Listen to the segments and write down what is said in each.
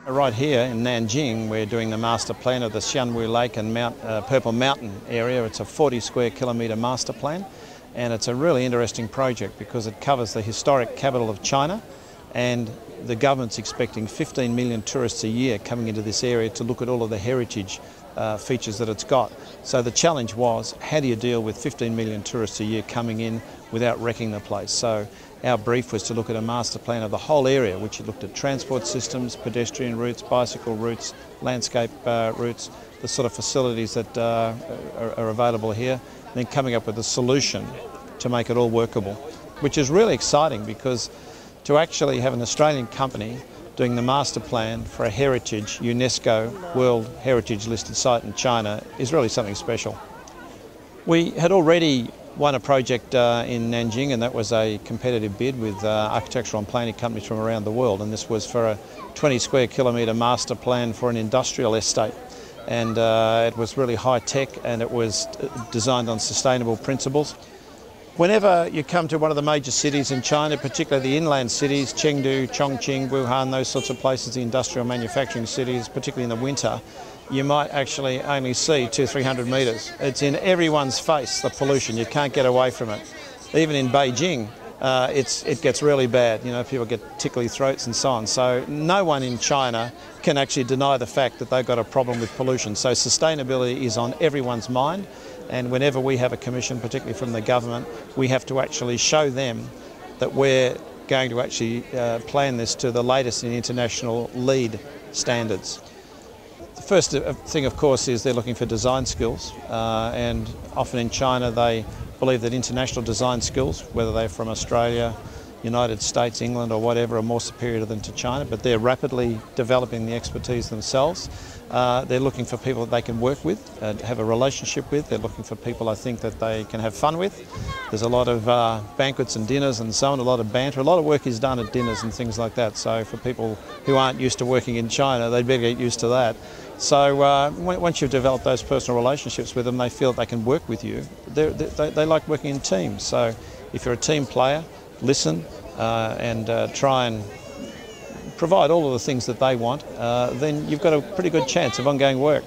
Right here in Nanjing, we're doing the master plan of the Xianwu Lake and Purple Mountain area. It's a 40 square kilometre master plan, and it's a really interesting project because it covers the historic capital of China, and the government's expecting 15 million tourists a year coming into this area to look at all of the heritage features that it's got. So the challenge was, how do you deal with 15 million tourists a year coming in without wrecking the place? So our brief was to look at a master plan of the whole area, which looked at transport systems, pedestrian routes, bicycle routes, landscape routes, the sort of facilities that are available here, and then coming up with a solution to make it all workable, which is really exciting because to actually have an Australian company doing the master plan for a heritage UNESCO World Heritage listed site in China is really something special. We had already won a project in Nanjing, and that was a competitive bid with architectural and planning companies from around the world, and this was for a 20 square kilometre master plan for an industrial estate, and it was really high tech and it was designed on sustainable principles. Whenever you come to one of the major cities in China, particularly the inland cities, Chengdu, Chongqing, Wuhan, those sorts of places, the industrial manufacturing cities, particularly in the winter, you might actually only see 200-300 metres. It's in everyone's face, the pollution. You can't get away from it. Even in Beijing, it gets really bad. You know, people get tickly throats and so on. So no one in China can actually deny the fact that they've got a problem with pollution. So sustainability is on everyone's mind. And whenever we have a commission, particularly from the government, we have to actually show them that we're going to actually plan this to the latest in international LEED standards. The first thing, of course, is they're looking for design skills, and often in China they believe that international design skills, whether they're from Australia, United States, England or whatever, are more superior than to China, but they're rapidly developing the expertise themselves. They're looking for people that they can work with, have a relationship with. They're looking for people, I think, that they can have fun with. There's a lot of banquets and dinners and so on, a lot of banter. A lot of work is done at dinners and things like that. So for people who aren't used to working in China, they'd better get used to that. So once you've developed those personal relationships with them, they feel that they can work with you. They like working in teams. So if you're a team player, listen and try and provide all of the things that they want, then you've got a pretty good chance of ongoing work.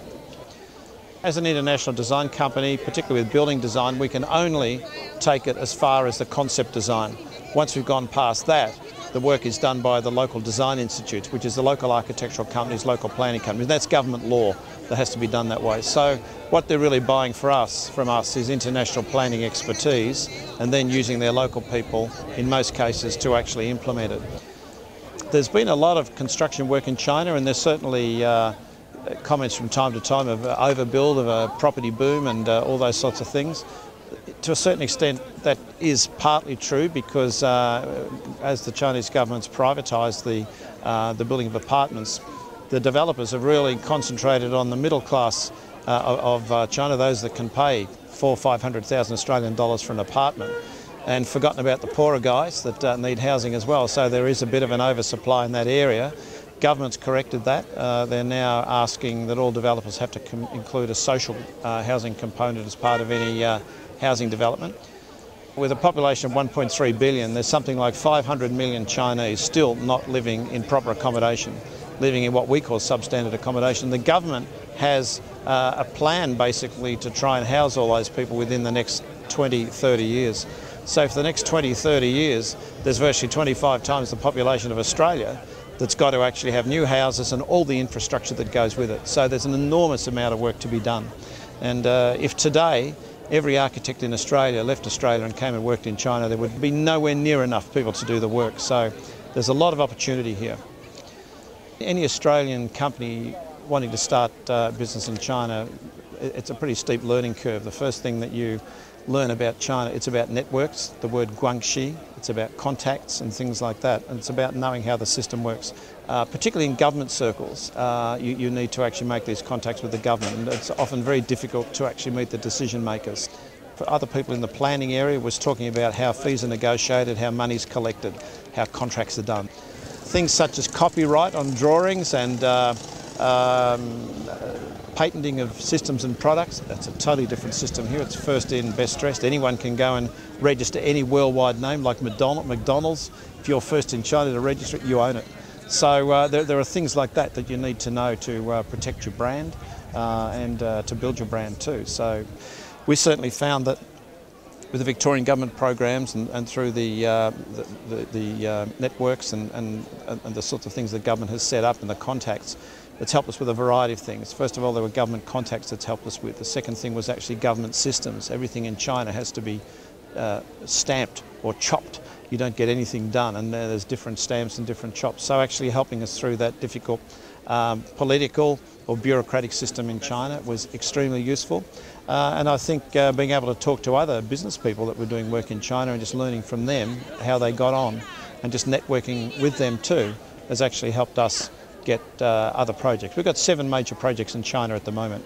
As an international design company, particularly with building design, we can only take it as far as the concept design. Once we've gone past that, the work is done by the local design institutes, which is the local architectural companies, local planning companies. That's government law that has to be done that way. So what they're really buying from us is international planning expertise, and then using their local people in most cases to actually implement it. There's been a lot of construction work in China, and there's certainly comments from time to time of overbuild, of a property boom and all those sorts of things. To a certain extent that is partly true because as the Chinese government's privatised the building of apartments, the developers have really concentrated on the middle class of China, those that can pay $400,000 or $500,000 Australian dollars for an apartment, and forgotten about the poorer guys that need housing as well. So there is a bit of an oversupply in that area. Government's corrected that. They're now asking that all developers have to include a social housing component as part of any housing development. With a population of 1.3 billion, there's something like 500 million Chinese still not living in proper accommodation, living in what we call substandard accommodation. The government has a plan basically to try and house all those people within the next 20, 30 years. So for the next 20, 30 years, there's virtually 25 times the population of Australia that's got to actually have new houses and all the infrastructure that goes with it. So there's an enormous amount of work to be done. And if today every architect in Australia left Australia and came and worked in China, there would be nowhere near enough people to do the work. So there's a lot of opportunity here. Any Australian company wanting to start business in China, it's a pretty steep learning curve. The first thing that you learn about China, it's about networks, the word guangxi, it's about contacts and things like that, and it's about knowing how the system works. Particularly in government circles, you need to actually make these contacts with the government, and it's often very difficult to actually meet the decision makers. For other people in the planning area, was talking about how fees are negotiated, how money's collected, how contracts are done. Things such as copyright on drawings and patenting of systems and products, that's a totally different system here. It's first in, best dressed. Anyone can go and register any worldwide name like McDonald's. If you're first in China to register it, you own it. So there are things like that that you need to know to protect your brand and to build your brand too. So we certainly found that with the Victorian government programs and through the networks and the sorts of things the government has set up and the contacts, it's helped us with a variety of things. First of all, there were government contacts that's helped us with. The second thing was actually government systems. Everything in China has to be stamped or chopped. You don't get anything done, and there's different stamps and different chops. So actually helping us through that difficult political or bureaucratic system in China was extremely useful. And I think being able to talk to other business people that were doing work in China and just learning from them how they got on and just networking with them too has actually helped us get other projects. We've got 7 major projects in China at the moment.